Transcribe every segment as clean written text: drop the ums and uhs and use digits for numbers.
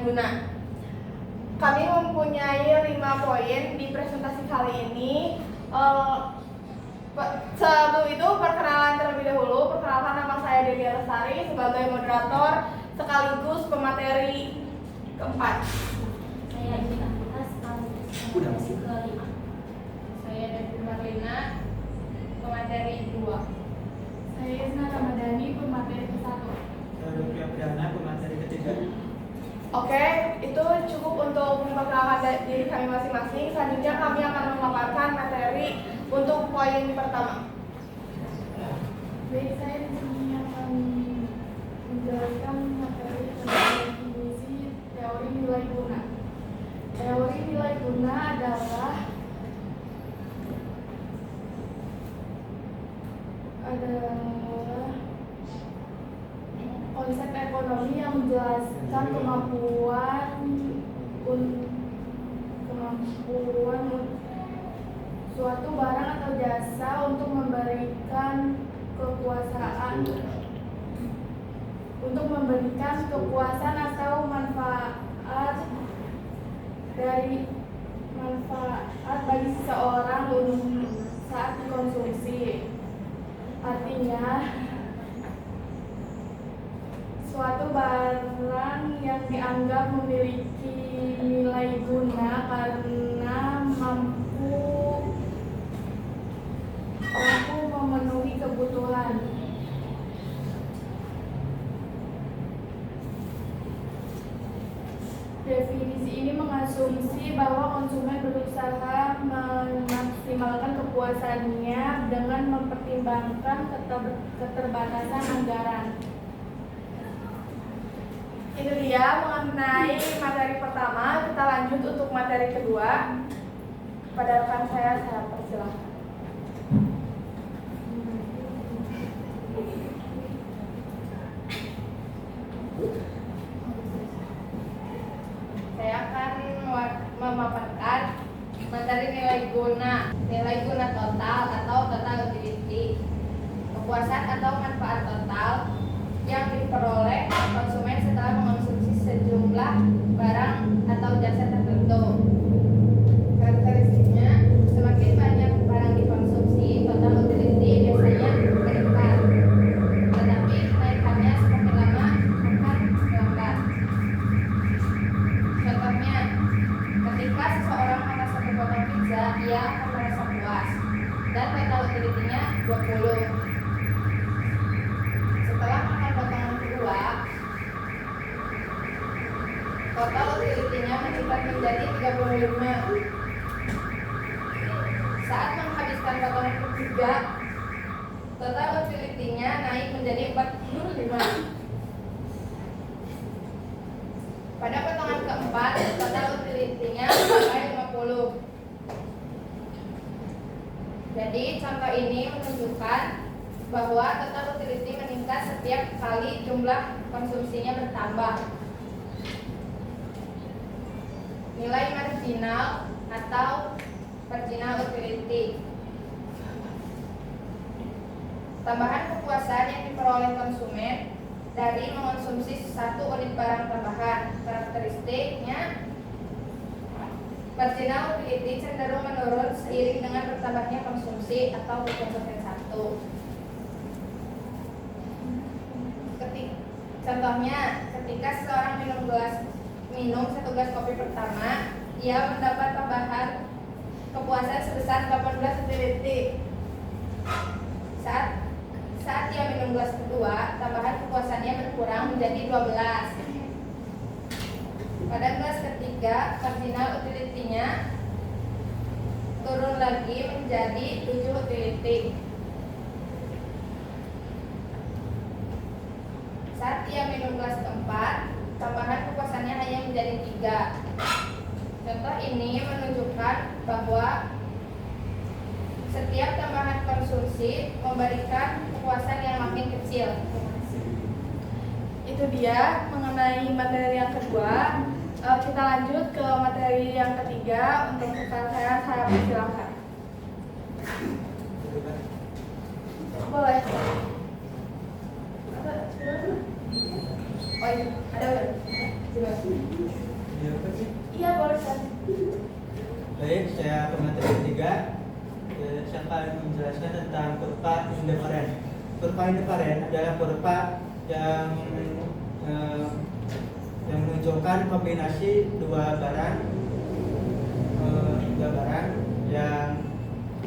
guna. Kami mempunyai 5 poin di presentasi kali ini. Sebelum itu perkenalan terlebih dahulu. Perkenalkan, nama saya Delia Lestari sebagai moderator sekaligus pemateri keempat. Saya Dita Fitas, pemateri kelima. Saya Devi Marlina, pemateri 2. Saya Isna Ramadhani, pemateri ke-1. Saya Rukia Perdana, pemateri ketiga. Oke, itu cukup untuk memperkenalkan diri kami masing-masing. Selanjutnya kami akan memaparkan materi untuk poin pertama. Baik, saya di sini akan menjelaskan materi tentang definisi teori nilai guna. Teori nilai guna adalah konsep ekonomi yang menjelaskan kemampuan suatu barang atau jasa untuk memberikan kepuasan atau manfaat bagi seseorang saat dikonsumsi. Artinya, suatu barang yang dianggap memiliki nilai guna karena mampu memenuhi kebutuhan. Definisi ini mengasumsi bahwa konsumen berusaha memaksimalkan kepuasannya dengan mempertimbangkan keterbatasan anggaran. Itu dia mengenai materi pertama. Kita lanjut untuk materi kedua. Pada rekan saya persilahkan. Saya akan memaparkan materi nilai guna. Nilai guna total atau total utility, kepuasan atau manfaat total yang diperoleh konsumen setelah mengonsumsi sejumlah barang atau jasa tertentu. Karakteristiknya, semakin banyak barang dikonsumsi, total utility biasanya meningkat, tetapi kenaikannya semakin lama akan lambat. Contohnya, ketika seseorang makan satu potong pizza, ia akan merasa puas dan total utility-nya 20. Setelah makan potongan kedua, total utility-nya meningkat menjadi 35. Saat menghabiskan potongan ketiga, total utility-nya naik menjadi 45. Pada potongan keempat, total utility-nya mencapai 50. Jadi contoh ini menunjukkan bahwa total utility meningkat setiap kali jumlah konsumsinya bertambah. Nilai marginal atau marginal utility, tambahan kepuasan yang diperoleh konsumen dari mengonsumsi 1 unit barang tambahan. Karakteristiknya, marginal utility cenderung menurun seiring dengan bertambahnya konsumsi atau konsumen 1. Contohnya, ketika seseorang minum 1 gelas kopi pertama, ia mendapat tambahan kepuasan sebesar 18 utility. Saat ia minum gelas kedua, tambahan kepuasannya berkurang menjadi 12. Pada gelas ketiga, marginal utility-nya turun lagi menjadi 7 utility. Saat ia minum gelas keempat, tambahan kepuasannya hanya menjadi 3. Contoh ini menunjukkan bahwa setiap tambahan konsumsi memberikan kepuasan yang makin kecil. Itu dia mengenai materi yang kedua. Kita lanjut ke materi yang ketiga. Untuk rekan saya persilahkan. Boleh. Oh iya, ada. Ya, apa sih? Iya, boleh San. Baik, saya pemateri ketiga. Saya akan menjelaskan tentang kurva indiferen. Kurva indiferen adalah kurva yang menunjukkan kombinasi dua barang yang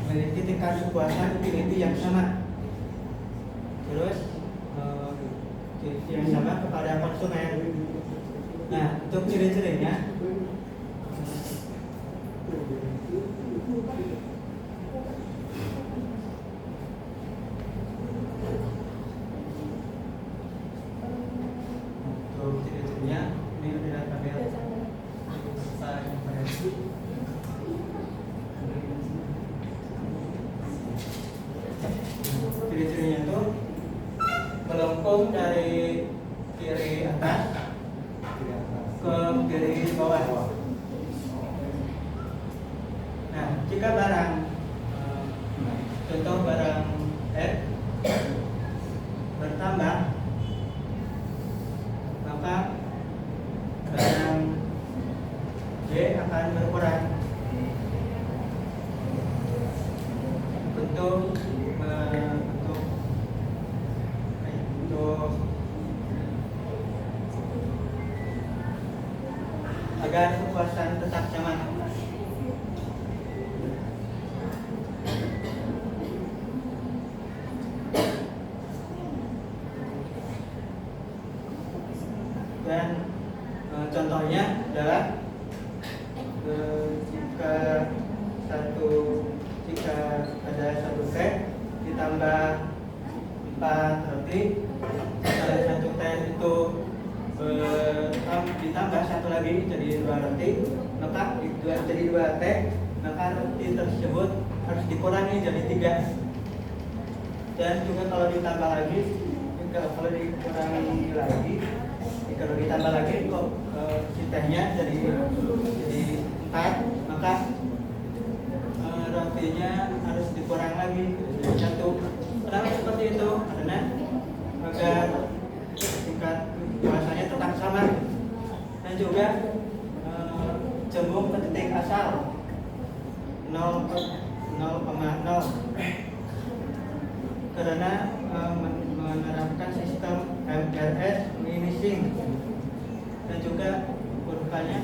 memiliki tingkat kepuasan utility yang sama. Terus yang sama kepada konsumen. Nah, untuk ciri-cirinya ini adalah tabel kurva indiferen. Ciri-cirinya itu melengkung dari kiri atas ke kiri bawah. Nah, jika barang contoh barang X bertambah, maka barang Y akan berkurang. Untuk agar kepuasan tetap sama. Dan contohnya adalah jika ada satu T ditambah 4 roti, kalau satu T itu ditambah satu lagi jadi 2 roti, maka jadi 2 T, maka roti tersebut harus dikurangi jadi 3. Dan juga kalau ditambah lagi, kalau dikurangi lagi, kalau ditambah lagi kok si tehnya jadi 4, maka rotinya harus dikurang lagi jadi 1. Kenapa seperti itu? Karena agar tingkat kepuasannya tetap sama. Dan juga cembung ke titik asal 0,0 karena menerapkan sistem MRS minimizing. Dan juga kurvanya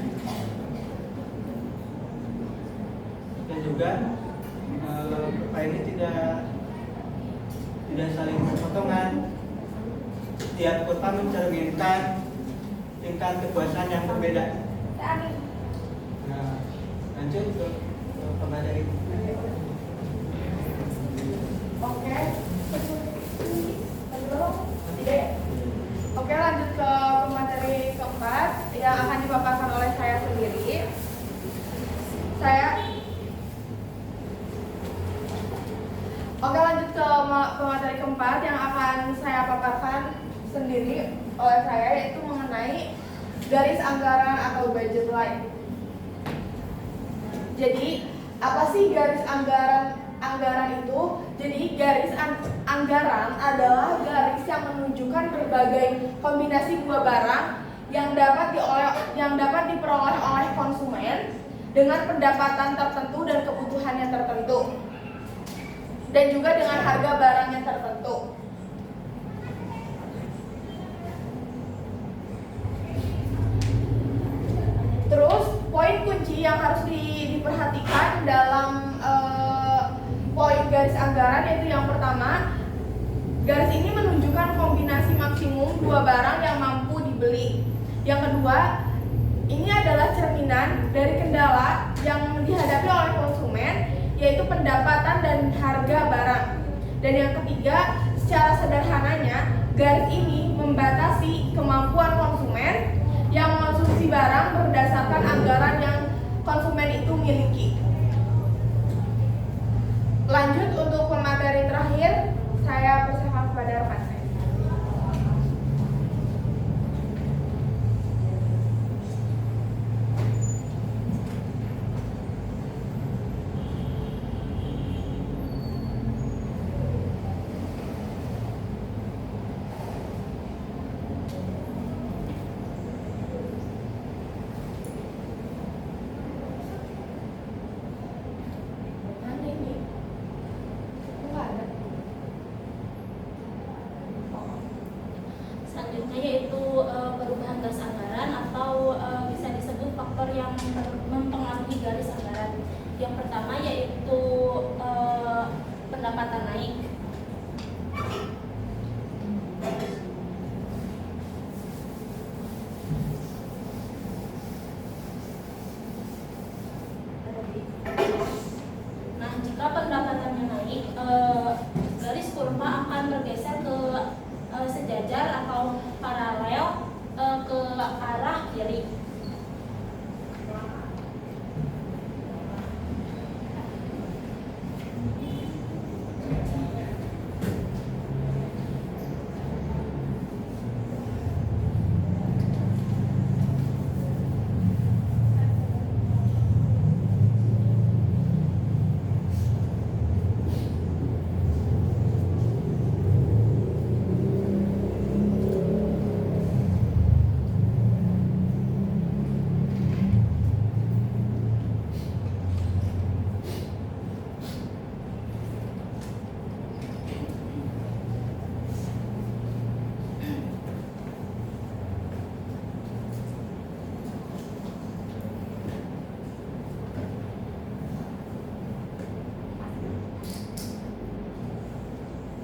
kurva ini tidak saling berpotongan. Setiap kurva mencerminkan tingkat kepuasan yang berbeda. Nah, lanjut ke pemateri. Oke, lanjut ke pemateri keempat yang akan dipaparkan oleh saya sendiri. Lanjut ke pemateri keempat yang akan saya paparkan sendiri oleh saya, yaitu mengenai garis anggaran atau budget line. Jadi, apa sih garis anggaran itu? Jadi, garis anggaran adalah garis yang menunjukkan berbagai kombinasi dua barang yang dapat diperoleh oleh konsumen dengan pendapatan tertentu dan kebutuhannya tertentu, dan juga dengan harga barangnya tertentu. Terus poin kunci yang harus diperhatikan dalam poin garis anggaran yaitu yang pertama, garis ini menunjukkan kombinasi maksimum dua barang yang mampu dibeli. Yang kedua, ini adalah cerminan dari kendala yang dihadapi oleh konsumen, yaitu pendapatan dan harga barang. Dan yang ketiga, secara sederhananya, garis ini membatasi kemampuan konsumen yang mengonsumsi barang berdasarkan anggaran yang konsumen itu miliki. Lanjut untuk pemateri terakhir, saya persilakan kepada rekan saya. anggaran atau bisa disebut faktor yang mempengaruhi garis anggaran. Yang pertama yaitu pendapatan naik. Nah, jika pendapatannya naik, garis kurva akan bergeser ke sejajar atau paralel ke arah kiri.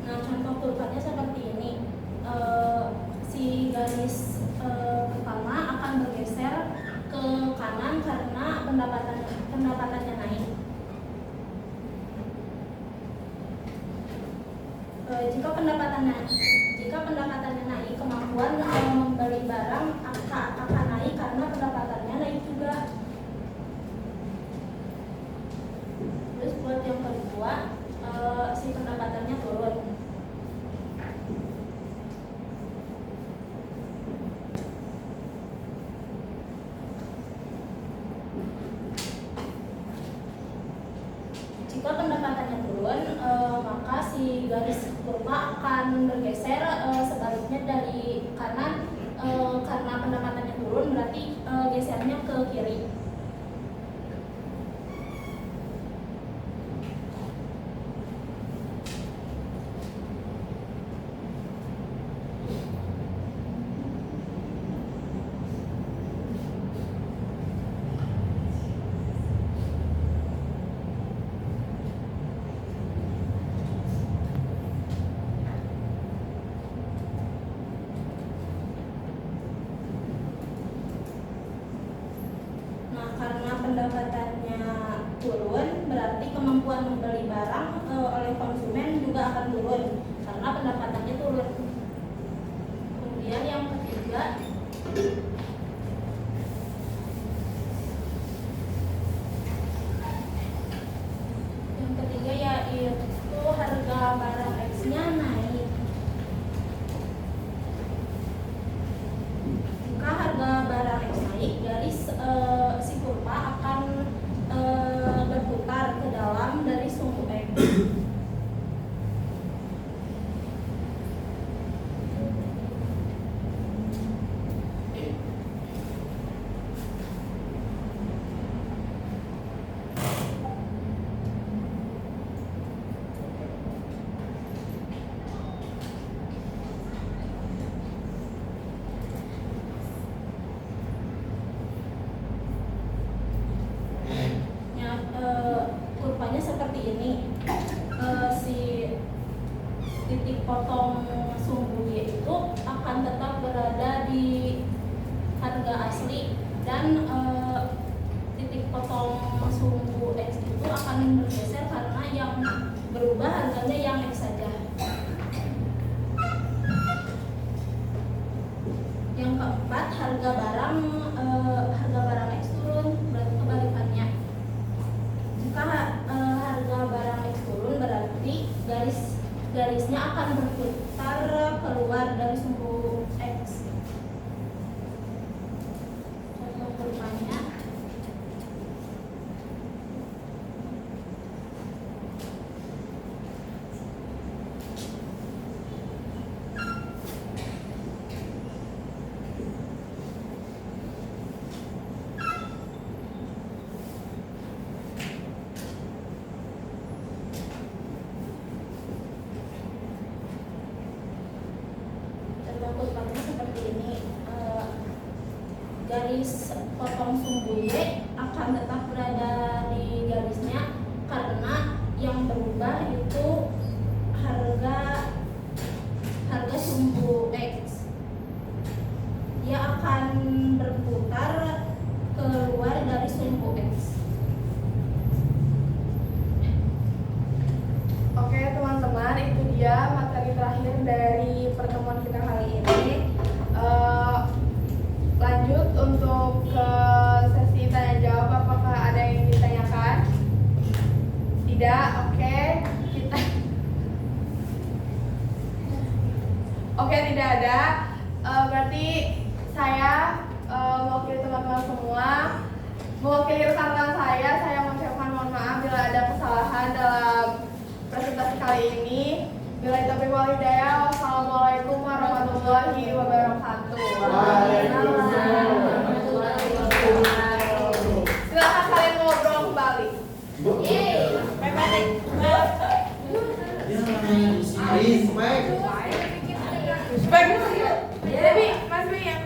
Nah, contoh kurvanya seperti ini. Si garis pertama akan bergeser ke kanan karena pendapatannya naik. Jika pendapatannya naik, kemampuan membeli barang akan naik karena pendapatannya naik juga. Terus buat yang kedua, si pendapatannya turun. Jika pendapatannya turun, maka si garis kurva akan bergeser sebaliknya dari kanan. Karena pendapatannya turun, berarti gesernya ke kiri. Karena pendapatannya turun, berarti kemampuan membeli barang oleh konsumen juga akan turun karena pendapatannya turun. Kemudian yang ketiga, yaitu harga barang X-nya naik. Jika harga barang X naik, garis si kurva akan berputar ke dalam dari sumbu X. Kurvanya seperti ini. Si titik potong sumbu Y itu akan tetap berada di harga asli dan titik potong sumbu X itu akan bergeser karena yang berubah harganya yang X saja. Yang keempat, harga barang X turun, berarti kebalikannya. Jika harga barang X turun, berarti garisnya akan berputar keluar dari sumbu X. Contoh kurvanya. Kurvanya seperti garis potong sumbu Y akan tetap berada di garisnya karena yang berubah itu harga sumbu X. Dia akan berputar keluar dari sumbu X. Oke teman-teman, itu dia materi terakhir dari pertemuan kita kali ini. Lanjut untuk ke sesi tanya jawab. Apakah ada yang ditanyakan? Tidak. Oke, kita tidak ada. Berarti saya mewakili teman-teman semua, mewakili rekan-rekan saya mengucapkan mohon maaf bila ada kesalahan dalam presentasi kali ini. Billahi taufiq wal hidayah. Wassalamualaikum warahmatullahi wabarakatuh. Silakan kalian ngobrol kembali. Baik, Debbie, Mas Bi yang